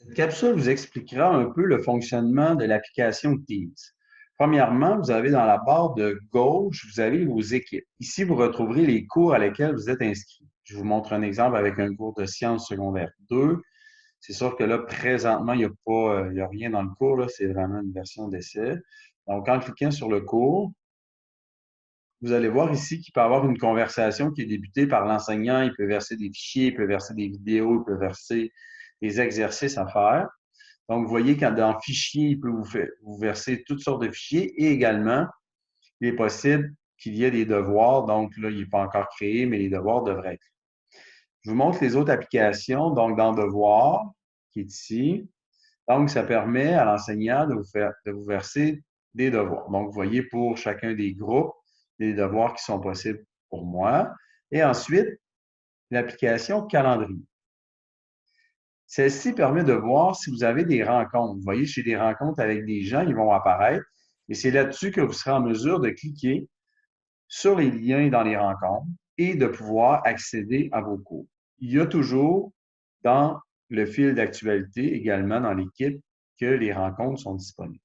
Cette capsule vous expliquera un peu le fonctionnement de l'application Teams. Premièrement, vous avez dans la barre de gauche, vous avez vos équipes. Ici, vous retrouverez les cours à lesquels vous êtes inscrit. Je vous montre un exemple avec un cours de sciences secondaire 2. C'est sûr que là, présentement, il y a rien dans le cours, là, c'est vraiment une version d'essai. Donc, en cliquant sur le cours, vous allez voir ici qu'il peut y avoir une conversation qui est débutée par l'enseignant. Il peut verser des fichiers, il peut verser des vidéos, il peut verser des exercices à faire. Donc, vous voyez quand dans Fichier, il peut vous verser toutes sortes de fichiers et également, il est possible qu'il y ait des devoirs. Donc, là, il n'est pas encore créé, mais les devoirs devraient être. Je vous montre les autres applications. Donc, dans Devoirs, qui est ici, donc, ça permet à l'enseignant de vous verser des devoirs. Donc, vous voyez pour chacun des groupes, les devoirs qui sont possibles pour moi. Et ensuite, l'application Calendrier. Celle-ci permet de voir si vous avez des rencontres. Vous voyez, chez des rencontres avec des gens, ils vont apparaître. Et c'est là-dessus que vous serez en mesure de cliquer sur les liens dans les rencontres et de pouvoir accéder à vos cours. Il y a toujours dans le fil d'actualité, également dans l'équipe, que les rencontres sont disponibles.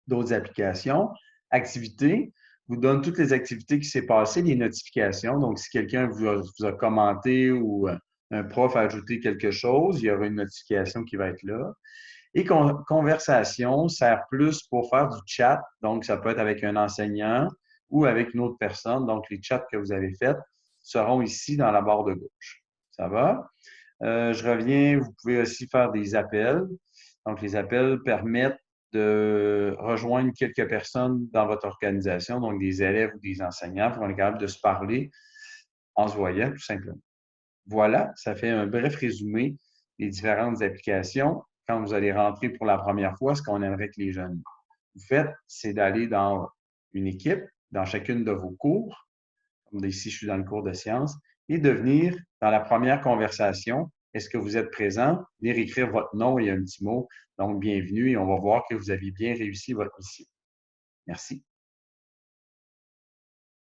D'autres applications, activités, vous donne toutes les activités qui s'est passées, les notifications. Donc, si quelqu'un vous a commenté ou un prof a ajouté quelque chose, il y aura une notification qui va être là. Et conversation sert plus pour faire du chat. Donc, ça peut être avec un enseignant ou avec une autre personne. Donc, les chats que vous avez faits seront ici dans la barre de gauche. Ça va? Je reviens, vous pouvez aussi faire des appels. Donc, les appels permettent de rejoindre quelques personnes dans votre organisation, donc des élèves ou des enseignants, pour être capable de se parler en se voyant, tout simplement. Voilà, ça fait un bref résumé des différentes applications. Quand vous allez rentrer pour la première fois, ce qu'on aimerait que les jeunes vous faites, c'est d'aller dans une équipe, dans chacune de vos cours, comme ici, je suis dans le cours de sciences, et de venir dans la première conversation. Est-ce que vous êtes présent? Venir écrire votre nom et un petit mot. Donc, bienvenue et on va voir que vous avez bien réussi votre mission. Merci.